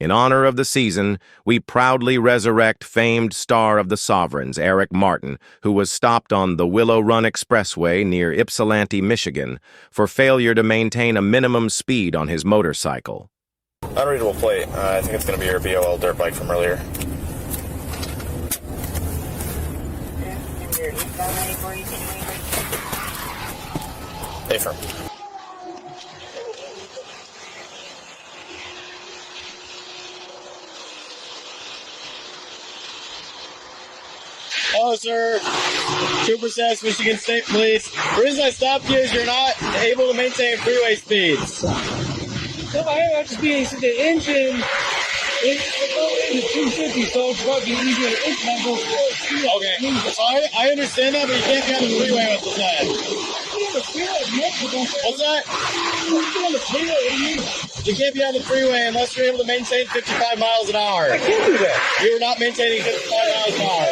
In honor of the season, we proudly resurrect famed star of the Sovereigns, Eric Martin, who was stopped on the Willow Run Expressway near Ypsilanti, Michigan, for failure to maintain a minimum speed on his motorcycle. Unreadable plate. I think it's going to be your BOL dirt bike from earlier. Affirm. Hello, sir. Trooper says, Michigan State Police. The reason I stopped you is you're not able to maintain freeway speeds. No, I am just being the engine. It's 250, so it's going to be easier to implement those speed. Okay, so I understand that, but you can't be on the freeway with the that. What's that? You can't be on the freeway unless you're able to maintain 55 miles an hour. I can't do that. You are not maintaining 55 miles an hour.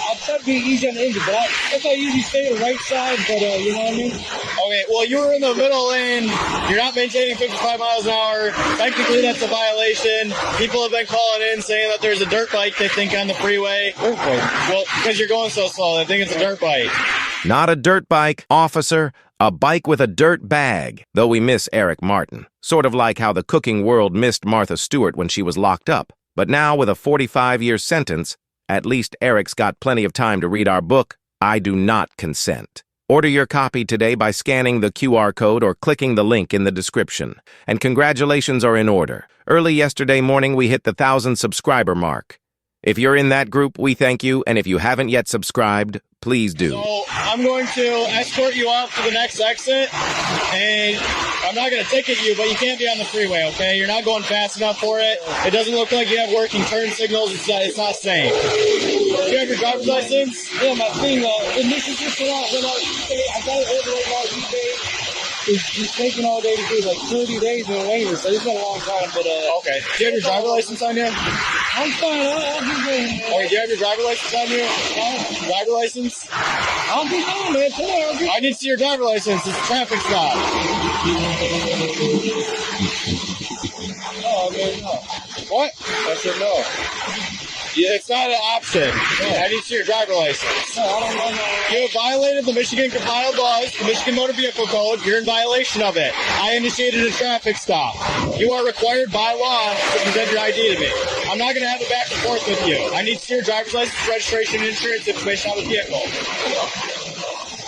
I'm trying to be easy on the engine, but that's why I usually stay to the right side, but you know what I mean? Okay, well, you were in the middle lane. You're not maintaining 55 miles an hour. Technically, that's a violation. People have been calling in saying that there's a dirt bike, they think, on the freeway. Dirt bike? Well, because you're going so slow, they think it's a dirt bike. Not a dirt bike, officer. A bike with a dirt bag, though we miss Eric Martin. Sort of like how the cooking world missed Martha Stewart when she was locked up. But now with a 45-year sentence, at least Eric's got plenty of time to read our book, I Do Not Consent. Order your copy today by scanning the QR code or clicking the link in the description. And congratulations are in order. Early yesterday morning, we hit the 1,000 subscriber mark. If you're in that group, we thank you, and if you haven't yet subscribed, please do. So I'm going to escort you out to the next exit, and I'm not going to ticket you, but you can't be on the freeway, okay? You're not going fast enough for it. It doesn't look like you have working turn signals. It's not safe. Do you have your driver's license? Yeah, my thing, and this is just when I got it over right now, eBay. It's taking all day to do, like 30 days in waiting, so it's been a long time, but okay. Do you have your driver's license on you? I'm fine, I'll be going. Okay, do you have your driver's license on you? Driver's license? I'll be going, man. Come on, I need to see your driver's license. It's a traffic stop. No, man, no. What? I said no. Yeah, it's not an option. No. I need to see your driver's license. No, I don't know. You have violated the Michigan compiled laws, the Michigan Motor Vehicle Code. You're in violation of it. I initiated a traffic stop. You are required by law to present your ID to me. I'm not going to have it back and forth with you. I need to see your driver's license, registration, and insurance information on the vehicle.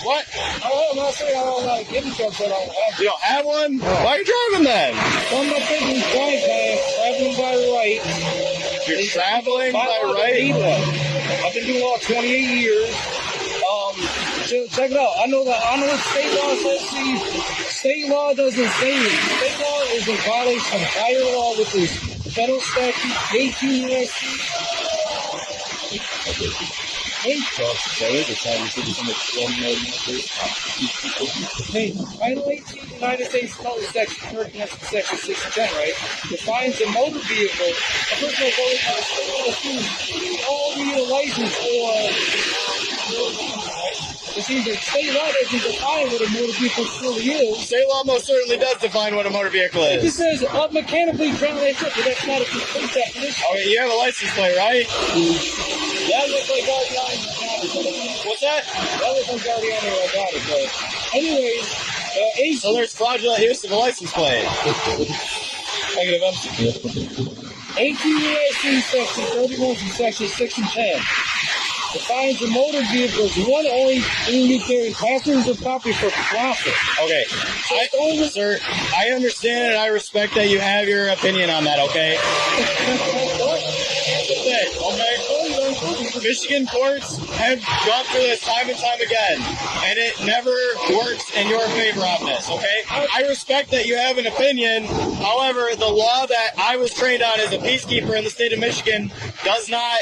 What? I'm not saying I don't want to give it to him, but I don't have it. You don't have one? No. Why are you driving then? I'm not taking drive by, traveling by right. You're traveling by right? I've been doing law 28 years. Check it out. I know what state law says. See, state law doesn't say it. State law is in violation of higher law, which is federal statute 18 U.S.C. Hey, Title 18 United States Code Section 13, Section 610, right? Defines a motor vehicle. A person will all need a license for. It seems that state law doesn't define what a motor vehicle truly is. State law most certainly does define what a motor vehicle is. It just says mechanically ground electric, but that's not a complete definition. Okay, you have a license plate, right? That looks like Guardian. What's that? That looks like Guardian where I got it, but anyways, so there's fraudulent use of a license plate. Negative empty. 18 U.S.C. Section 31 from Section 6 and 10. Defines a motor vehicle as one only being carrying passengers or property for profit. Okay. Sir, I understand and I respect that you have your opinion on that, okay? Okay? Michigan courts have gone through this time and time again, and it never works in your favor on this, okay? I respect that you have an opinion. However, the law that I was trained on as a peacekeeper in the state of Michigan does not...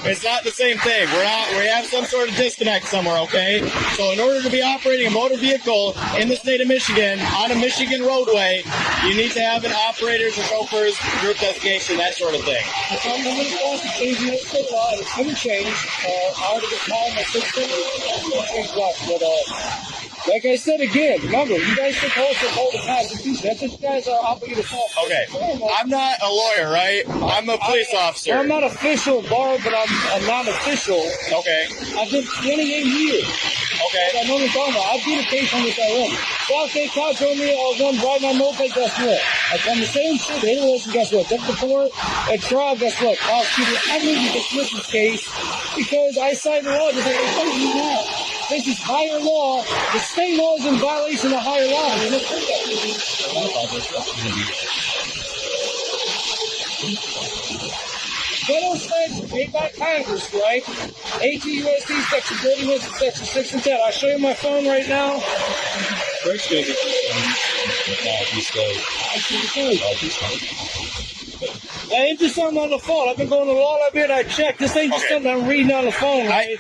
It's not the same thing. We have some sort of disconnect somewhere, okay? So in order to be operating a motor vehicle in the state of Michigan on a Michigan roadway, you need to have an operator's or chauffeur's group designation, that sort of thing. I'm going to go to changing the state law. It's going to change. I already got called my system. It's going to change what? But Like I said again, remember, you guys should also hold the Constitution. That's what you guys are obligated to follow. Okay. I'm not a lawyer, right? I'm a police officer. I'm not official bar, but I'm non-official. Okay. I've been 28 years. Okay. I know what I'm talking about. I've been a case on this already. South State Cops told me I was going to ride my moped, guess what? I've done the same shit. They didn't listen, guess what? Took the court, and trial, guess what? Prosecutor, I need to dismiss this case because I cited law. Just like, hey, you now. This is higher law. The state law is in violation of higher law. Federal statute made by Congress, right? 18 U.S.C. Section 31, Section 6 and 10. I'll show you my phone right now. First, That ain't just something on the phone. I've been going to law library and I checked. This ain't just something I'm reading on the phone. Right?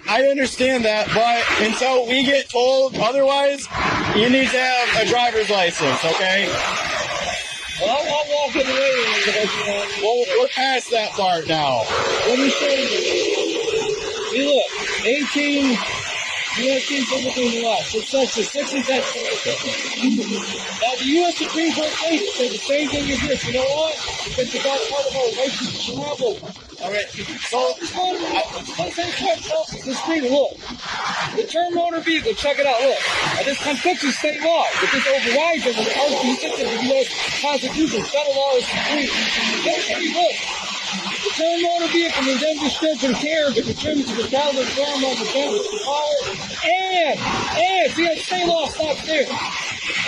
I understand that, but until we get told otherwise, you need to have a driver's license, okay? Well, I'll walk it away. Well, we're past that part now. Let me show you. See, look, 18 U.S.C. Civil Law, Section 6 and 10. Now, the U.S. Supreme Court case said the same thing as this. You know what? Because it's all part of our right to travel. All right. So, look, the term motor vehicle, check it out, look. Now, this conflicts with state law, but this overrides it with Article 6 of the U.S. Constitution. Federal law is supreme. Look. The term motor vehicle is then description care of the contributes to the travel form of the power and see that state law stops there.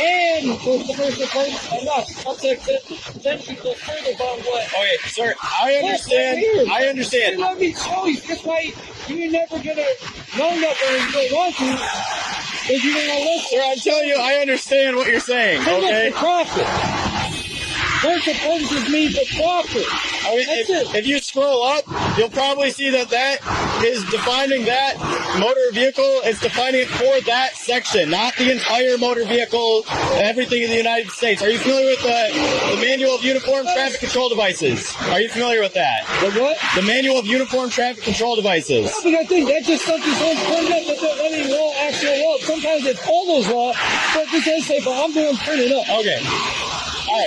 And the commercial place and not subject potentially goes further about what. Okay, sir, I understand. I understand. Let me show you. That's why you're never gonna know that or you don't want to. If you don't want to listen. Sir, I'm telling you, I understand what you're saying. Okay. For profit. Commercial purposes mean for profit. I mean, if you scroll up, you'll probably see that is defining that motor vehicle. It's defining it for that section, not the entire motor vehicle, everything in the United States. Are you familiar with the Manual of Uniform Traffic Control Devices? Are you familiar with that? The what? The Manual of Uniform Traffic Control Devices. I mean, I think that's just something so important that they're letting law, actual law. Sometimes it's all those law, but this does say, but I'm going to print it up. Okay.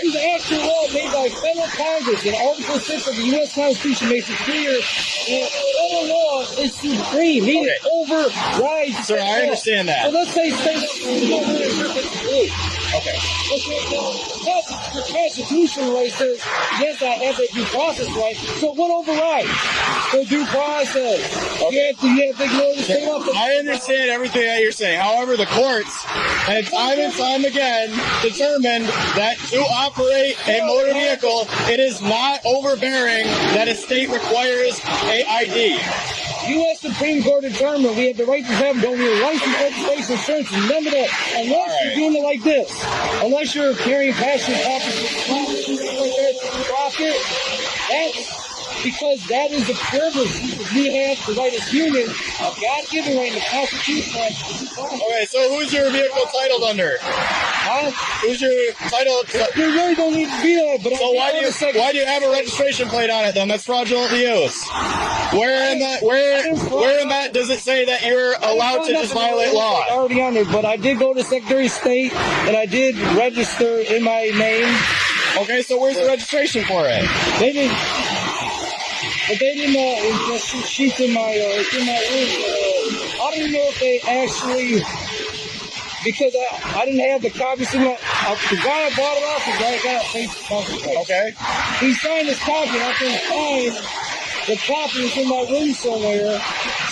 This is actual law made by federal Congress, and Article 6 of the U.S. Constitution makes it clear that federal law is supreme. Meaning it overrides. Sir, I understand that. So let's say state law is blue. Okay. The Constitution right says, yes, I have a due process right. So what overrides? The due process. Okay. You have to ignore the state law. I understand everything that you're saying. However, the courts have time and time again determined that to operate a motor vehicle, it is not overbearing that a state requires a ID. U.S. Supreme Court determined we have the right to have don't need a license, registration, insurance. Remember that. Unless you're doing it like this, unless you're carrying passenger profit, that's because that is the privilege we have to right as humans, a God-given right in the Constitution. Okay, so who's your vehicle titled under? Huh? Who's your title? You really don't need to be on it, but so why do you have a registration plate on it then? That's fraudulent use. Where in that does it say that you're allowed to just violate law? Already on there, but I did go to Secretary of State and I did register in my name. Okay, so where's the registration for it? They didn't. But they didn't know. She's in my room. I don't know if they actually, because I didn't have the copies. The guy I bought it off, the guy got a Okay. He signed his copy, and I couldn't find the copy was in my room somewhere.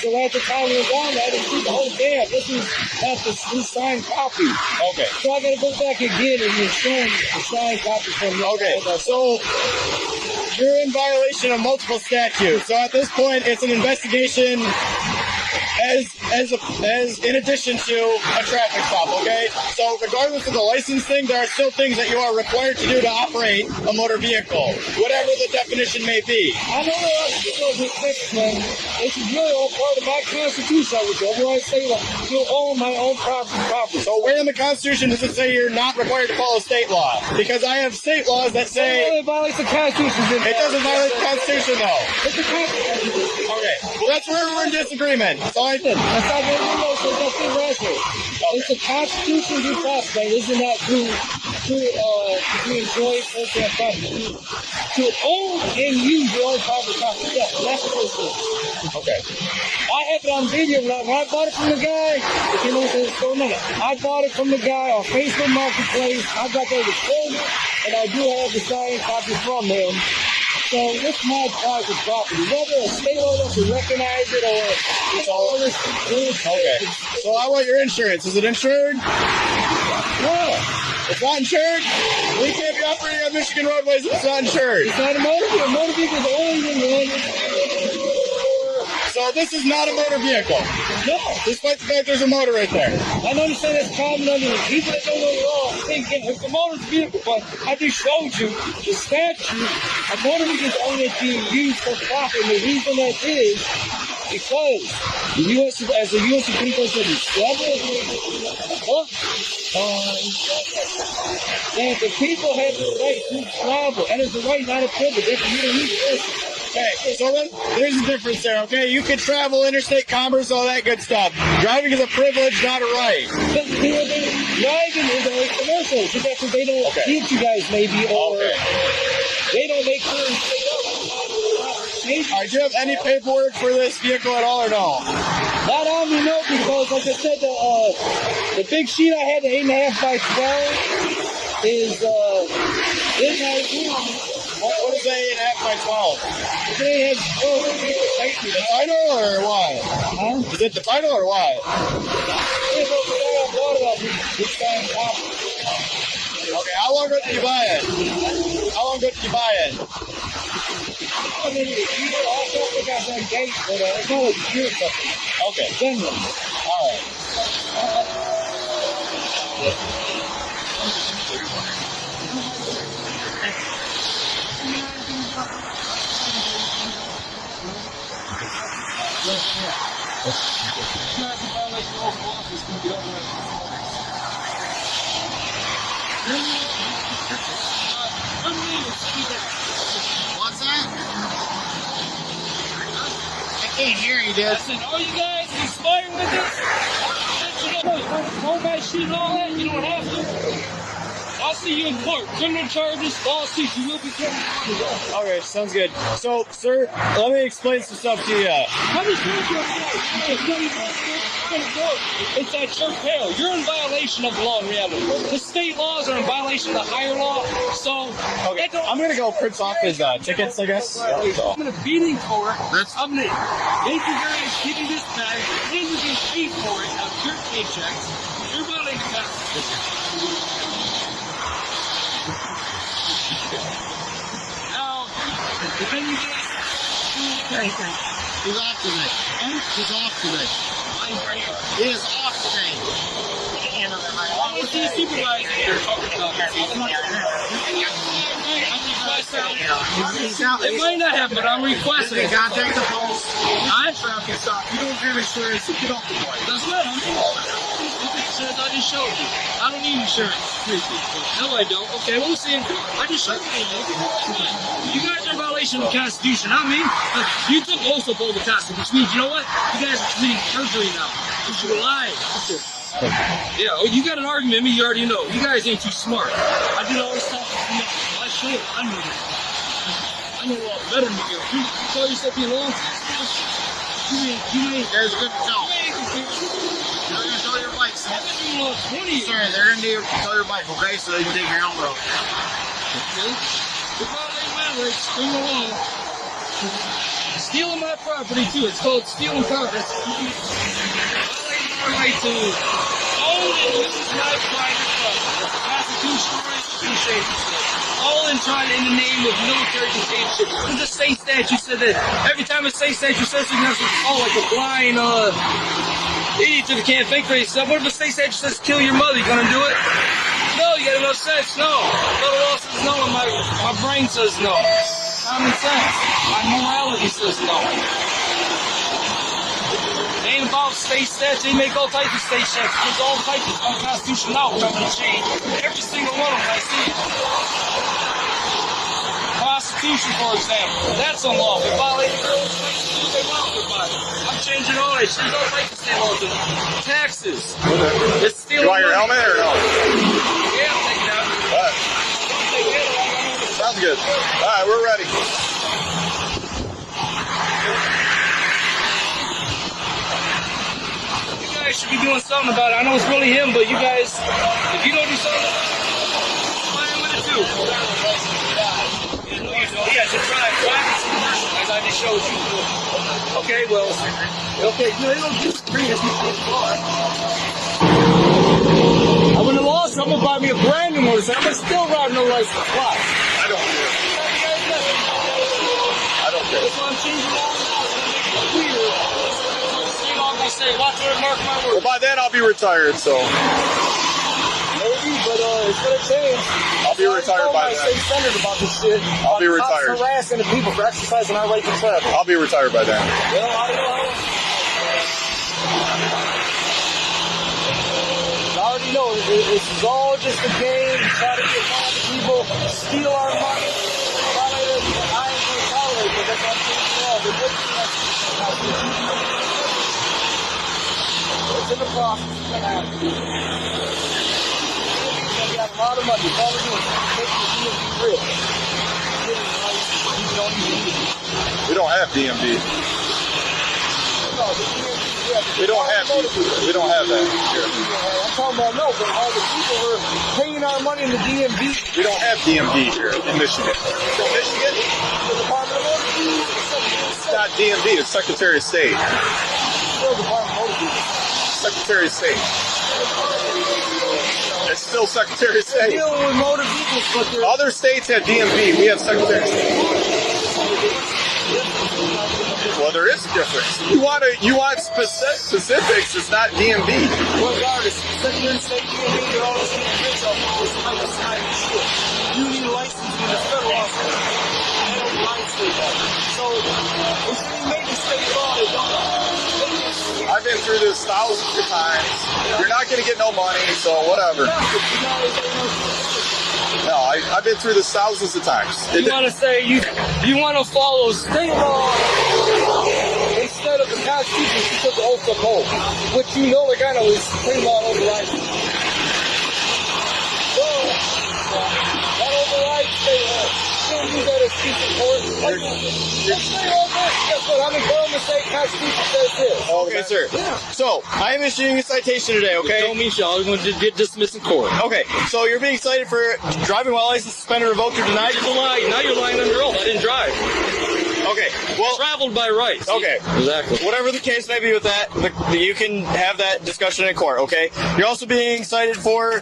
So at the time it was on, I didn't see the whole damn. This is not the signed copy. Okay. So I got to go back and get it and show the signed copy from me. Okay. So you're in violation of multiple statutes. So at this point, it's an investigation as in addition to a traffic stop, okay? So regardless of the license thing, there are still things that you are required to do to operate a motor vehicle, whatever the definition may be. I know there are still man. This is really all part of my Constitution. I was override state law to own my own property. So where in the Constitution does it say you're not required to follow state law? Because I have state laws that say... It violates the Constitution. It doesn't violate the Constitution, though. It's the Constitution. Okay. Well, that's where we're in disagreement. So inside the window, so that's irrational. It's a constitutional due process, right? Isn't that to enjoy personal property? To own and use your own property. Yes, that's what it is. Okay. I have it on video. When I bought it from the guy, if you know what's going on, I bought it from the guy on Facebook Marketplace. I got that recorded, and I do have the signed copy from him. So it's my private property. Whether a state law doesn't recognize it or it's all this. Okay. So I want your insurance. Is it insured? No. It's not insured? We can't be operating on Michigan roadways if it's not insured. It's not a motor vehicle. A motor vehicle is only So this is not a motor vehicle. No. Despite the fact there's a motor right there. I understand that's common under the people that don't know the law. It's a motor vehicle, but I just showed you the statute. A motor vehicle is only being used for profit. And the reason that is because the U.S. as the U.S. Supreme Court said, and the people have the right to travel, and it's a right, not a privilege. You don't need this. Okay, so then there's a difference there, okay? You can travel interstate commerce, all that good stuff. Driving is a privilege, not a right. But driving is a commercial. So that's what they don't teach you guys, maybe, or they don't make sure you stay up. All right, do you have any paperwork for this vehicle at all or no? Not on me, no, because like I said, the big sheet I had, the 8.5 by 12, is What is that 8.5 by 12? they have The title or what? Huh? Is it the title or what? Okay, how long ago did you buy it? How long ago did you buy it? I mean, you know, also got that gate, but it's not like pure stuff. Okay. Generally. All right. What's that? I can't hear you, dude. I said, are you guys inspired with this? You know, no bad shit and all that, you don't have to. I'll see you in court. Criminal charges, lawsuits, you will be coming. All right, sounds good. So, sir, let me explain some stuff to you. How does it's at your peril. You're in violation of the law in reality. The state laws are in violation of the higher law. So, Okay, I'm gonna go print off his tickets, I guess. I'm gonna beat in court. I'm gonna make you guys give you this bag, and you can pay for it out of your paychecks. You're violating the Constitution. Now, then you get. He's off today. He's off today. He is off today. I want to see a supervisor here talking about it might not happen, but I'm requesting it. Contact the police. Traffic stop. You don't have insurance, so get off the bike. That's what I'm insurance I just showed you. I don't need insurance. No, I don't. Okay, we'll see. I just showed you. You guys are in violation of the Constitution. I mean, you took oath of the Constitution, which means, you know what? You guys are committing perjury now. Because you lied. Yeah, well, you got an argument with me, you already know. You guys ain't too smart. I did all this stuff. I show you. I know this. I know a lot better than you. You call yourself being long. You ain't. There's good to tell. They're gonna tow your bike, son. Sorry, they're gonna tow your bike, okay? So they can take your helmet off. Okay? The violating my rights, criminal law. Stealing my property too. It's called stealing property. Violating my right to own and use my private property. That's the Constitutional rights of the state. All in trying in the name of military dictatorship. Because the state statute said that every time a state statute says you have to call like a blind idiot that can't think for yourself. What if a state statute says kill your mother? You gonna do it? No, you got enough sense. No. Little law says no, and my brain says no. Common sense. My morality says no. They ain't about state statutes. They make all types of state statutes. There's all types of unconstitutional now. We're going to change every single one of them. I see it. Constitution, for example. That's unlawful. They violate the rules. They want to violate. I'm changing all that. There's no right to stay lawful. Taxes. It's stealing. You want your helmet or no? Yeah, I'm taking it out. All right. Sounds good. All right, we're ready. You guys should be doing something about it. I know it's really him, but you guys, if you don't do something, I'm with it too. Yeah, just drive. As I just showed you. Okay, well, okay, they don't just bring us I wouldn't have lost. I'm gonna buy me a brand new motorcycle. I'm gonna still ride no license. Why? I don't care. I don't care. That's why I'm changing all now. It's gonna make it clear. Stay on my say, watch where it mark my Well, words. by then I'll be retired, so Maybe, but it's gonna change. I'll be retired by then. State senator about this shit. I'll be retired. Cops harassing the people for exercising our right to travel. I'll be retired by then. Well, I don't know how. I already know this is all just a game. Try to get mad at people, steal our money. I ain't gonna tolerate it. That's what I'm saying. They're looking at it's in the process. It's gonna happen. We got a lot of money. All we're doing is making the DMV real. Getting the license. People don't even need it. We don't have DMV. No, the DMV, yeah, We don't have we don't have that here. I'm talking about no, but all the people are paying our money in the DMV. We don't have DMV here in Michigan. So Michigan, The Department of Motor Vehicles. it's not DMV, it's Secretary of State. Still Department of Motor Vehicles. Secretary of State. It's still Secretary of State. Dealing with motor vehicles, but they're Other states have DMV. We have Secretary of State. Well, there is a difference. You want specifics? It's not DMV. regardless. Secretary of State, DMV, they're all the same rich off of this type of side of shit. You need a license when it's federal office. They don't mind state law. So, if they make a state law, they don't. I've been through this thousands of times. You're not going to get no money, so whatever. No, I've been through this thousands of times. You want to say you want to follow state law instead of the Constitution you took the oath of hold, which you know they're going to is pretty law overrides. So, that overrides state law. You don't use that as piece of court. Just say all this. Guess what? I'm in Columbus State Constitution says this. Okay, sir. Yeah. So, I am issuing a citation today, okay? Don't mean shit. I'm going to get dismissed in court. Okay, so you're being cited for driving while license suspended, revoked, or denied? You're lying. Now you're lying under oath. I didn't drive. Okay, well, Traveled by rights. okay. Exactly. Whatever the case may be with that, you can have that discussion in court, okay? You're also being cited for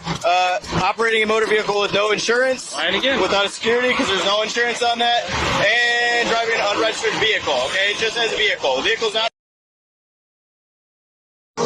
operating a motor vehicle with no insurance. Lying again. Without a security, because there's no insurance on that. And driving an unregistered vehicle, okay? Just as a vehicle. The vehicle's not...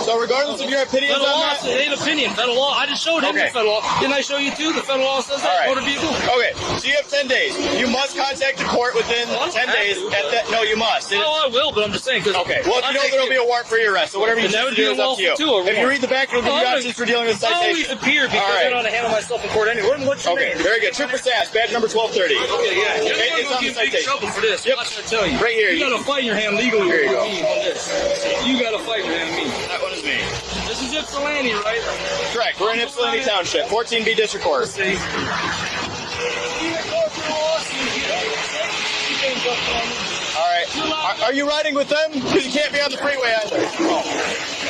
So regardless of your opinions Federal on law that... says it ain't opinion. Federal law. I just showed him Okay. the federal law. Didn't I show you too? The federal law says that. All right. Motor vehicle. Okay, so you have 10 days. You must contact the court within Well, I don't 10 have days. to. No, you must. Oh, I will, but I'm just saying. Cause Okay, well, if you know there will be a warrant for your arrest, so whatever you Then that choose to would do be is up to you. unlawful too, or If you warrant. read the back, it'll give you Oh, options for dealing with I always citation. appear because All I right. don't know how to handle myself in court anyway. What's your Okay, name? very good. Trooper Sass, badge number 1230. Okay, yeah. You're Okay, not it's on going to the get in big citation. trouble for this. Yep. Watch what I tell you. Right here. You got to fight your hand legally. Here you with go. me on this. You got to fight your hand me. That one is me. This is Ypsilanti, right? Correct. We're in Ypsilanti Township, 14B District Court. See? All right. Are you riding with them? Because you can't be on the freeway either.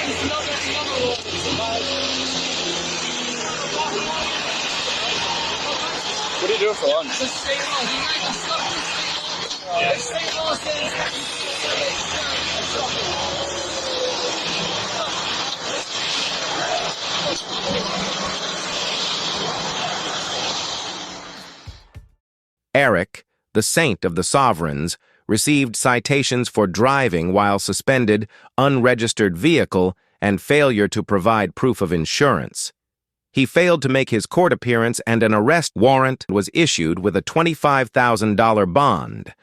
What are you doing for lunch? Eric, the saint of the sovereigns, received citations for driving while suspended, unregistered vehicle, and failure to provide proof of insurance. He failed to make his court appearance and an arrest warrant was issued with a $25,000 bond.